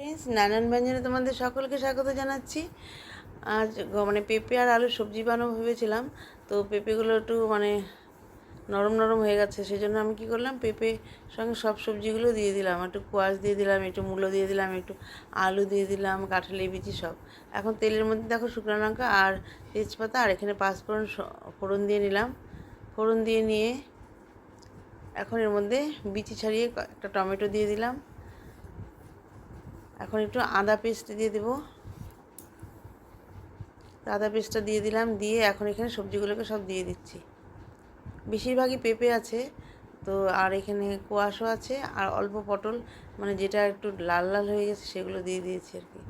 Friends, নানান ব্যঞ্জনে তোমাদের সকলকে স্বাগত জানাচ্ছি। আজ মানে পেঁপে আর আলু সবজি বানাবো ভেবেছিলাম, তো পেঁপেগুলো একটু মানে নরম নরম হয়ে গেছে, সেই জন্য আমি কী করলাম, পেঁপে সঙ্গে সব সবজিগুলো দিয়ে দিলাম, একটু কোয়াশ দিয়ে দিলাম, একটু মূলো দিয়ে দিলাম, একটু আলু দিয়ে দিলাম, কাঁঠালি বিচি সব। এখন তেলের মধ্যে দেখো শুকনো লঙ্কা আর তেজপাতা আর এখানে পাঁচফোড়ন ফোড়ন দিয়ে নিলাম। ফোড়ন দিয়ে নিয়ে এখন এর মধ্যে বিচি ছাড়িয়ে একটা টমেটো দিয়ে দিলাম। এখন একটু আদা পেস্ট দিয়ে দেবো, আদা পেস্টটা দিয়ে দিলাম, দিয়ে এখন এখানে সবজিগুলোকে সব দিয়ে দিচ্ছি। বেশিরভাগই পেঁপে আছে তো, আর এখানে কোয়াশও আছে আর অল্প পটল, মানে যেটা একটু লাল লাল হয়ে গেছে সেগুলো দিয়ে দিয়েছি আর কি,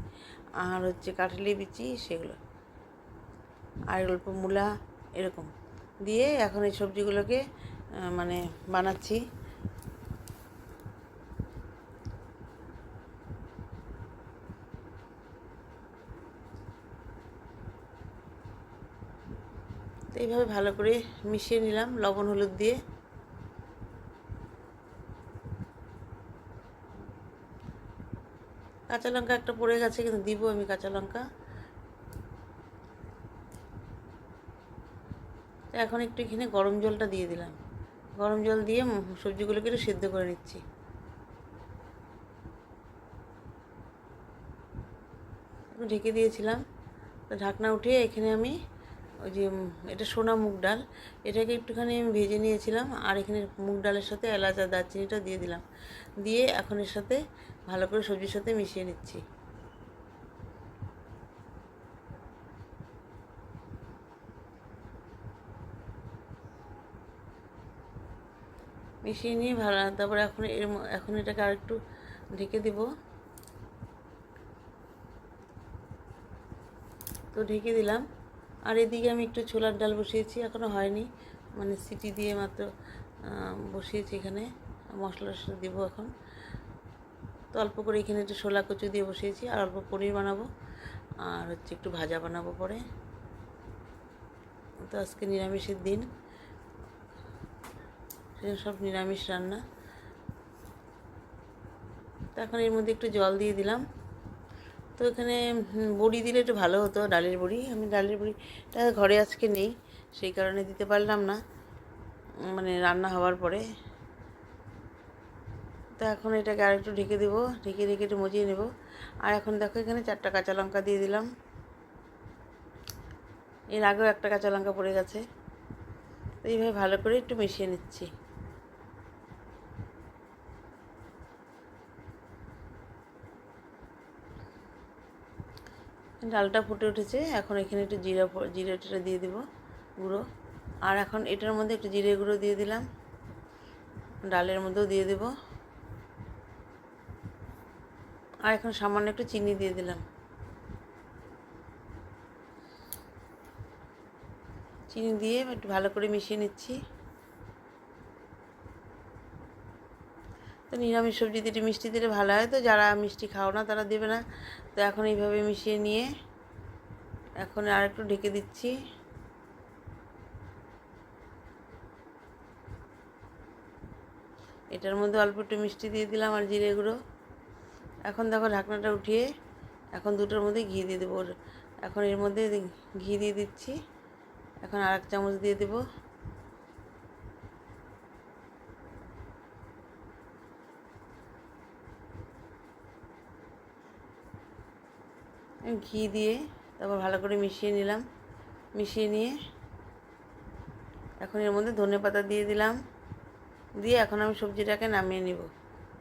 আর হচ্ছে কাঁঠালি বিচি সেগুলো, আর অল্প মূলা এরকম দিয়ে এখন এই সবজিগুলোকে মানে বানাচ্ছি। তো এইভাবে ভালো করে মিশিয়ে নিলাম লবণ হলুদ দিয়ে। কাঁচা লঙ্কা একটা পড়ে গেছে, কিন্তু দিব আমি কাঁচা লঙ্কা। তো এখন একটু এখানে গরম জলটা দিয়ে দিলাম, গরম জল দিয়ে সবজিগুলোকে একটু সেদ্ধ করে নিচ্ছি। ঢেকে দিয়েছিলাম, তো ঢাকনা উঠিয়ে এখানে আমি ওই যে এটা সোনা মুগ ডাল, এটাকে একটুখানি আমি ভেজে নিয়েছিলাম, আর এখানে মুগ ডালের সাথে এলাচ আর দারচিনিটা দিয়ে দিলাম, দিয়ে এখন এর সাথে ভালো করে সবজির সাথে মিশিয়ে নিচ্ছি। মিশিয়ে নিয়ে ভালো, তারপরে এখন এটাকে আর একটু ঢেকে দেব। তো ঢেকে দিলাম, আর এদিকে আমি একটু ছোলার ডাল বসিয়েছি, এখনও হয়নি, মানে সিটি দিয়ে মাত্র বসিয়েছি। এখানে মশলা দেবো এখন, তো অল্প করে এখানে একটু ছোলা কচু দিয়ে বসিয়েছি, আর অল্প পনির বানাবো, আর হচ্ছে একটু ভাজা বানাবো পরে। তো আজকে নিরামিষের দিন, সব নিরামিষ রান্না। তো এখন এর মধ্যে একটু জল দিয়ে দিলাম। তো এখানে বড়ি দিলে একটু ভালো হতো, ডালের বড়ি, আমি ডালের বড়িটা ঘরে আজকে নেই, সেই কারণে দিতে পারলাম না, মানে রান্না হওয়ার পরে। তো এখন এটাকে আর একটু ঢেকে দেবো, ঢেকে একটু মজিয়ে নেব। আর এখন দেখো এখানে 4টা কাঁচা লঙ্কা দিয়ে দিলাম, এর আগেও একটা কাঁচা লঙ্কা পড়ে গেছে। তো এইভাবে ভালো করে একটু মিশিয়ে নিচ্ছি। ডালটা ফুটে উঠেছে, এখন এখানে একটু জিরে দিয়ে দেবো গুঁড়ো, আর এখন এটার মধ্যে একটু জিরে গুঁড়ো দিয়ে দিলাম, ডালের মধ্যেও দিয়ে দেব, আর এখন সামান্য একটু চিনি দিয়ে দিলাম। চিনি দিয়ে একটু ভালো করে মিশিয়ে নিচ্ছি। তো নিরামিষ সবজিতে একটু মিষ্টি দিলে ভালো হয়, তো যারা মিষ্টি খাও না তারা দেবে না। তো এখন এইভাবে মিশিয়ে নিয়ে এখন আর একটু ঢেকে দিচ্ছি। এটার মধ্যে অল্প একটু মিষ্টি দিয়ে দিলাম আর জিরে গুঁড়ো। এখন দেখো ঢাকনাটা উঠিয়ে এখন দুটোর মধ্যে ঘি দিয়ে দেবো, এখন এর মধ্যে ঘি দিয়ে দিচ্ছি, এখন আর 1 চামচ দিয়ে দেবো। ঘি দিয়ে তারপর ভালো করে মিশিয়ে নিলাম, মিশিয়ে নিয়ে এখন এর মধ্যে ধনেপাতা দিয়ে দিলাম, দিয়ে এখন আমি সবজিটাকে নামিয়ে নিব।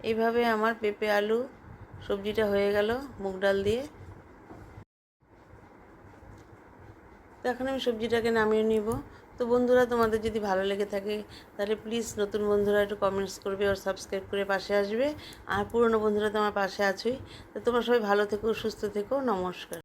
এইভাবে আমার পেঁপে আলু সবজিটা হয়ে গেল মুগ ডাল দিয়ে। তো এখন আমি সবজিটাকে নামিয়ে নিব। তো বন্ধুরা, তোমাদের যদি ভালো লেগে থাকে তাহলে প্লিজ নতুন বন্ধুরা একটু কমেন্টস করবে আর সাবস্ক্রাইব করে পাশে আসবে, আর পুরনো বন্ধুরা তো আমার পাশে আছোই। তো তোমরা সবাই ভালো থেকো, সুস্থ থেকো, নমস্কার।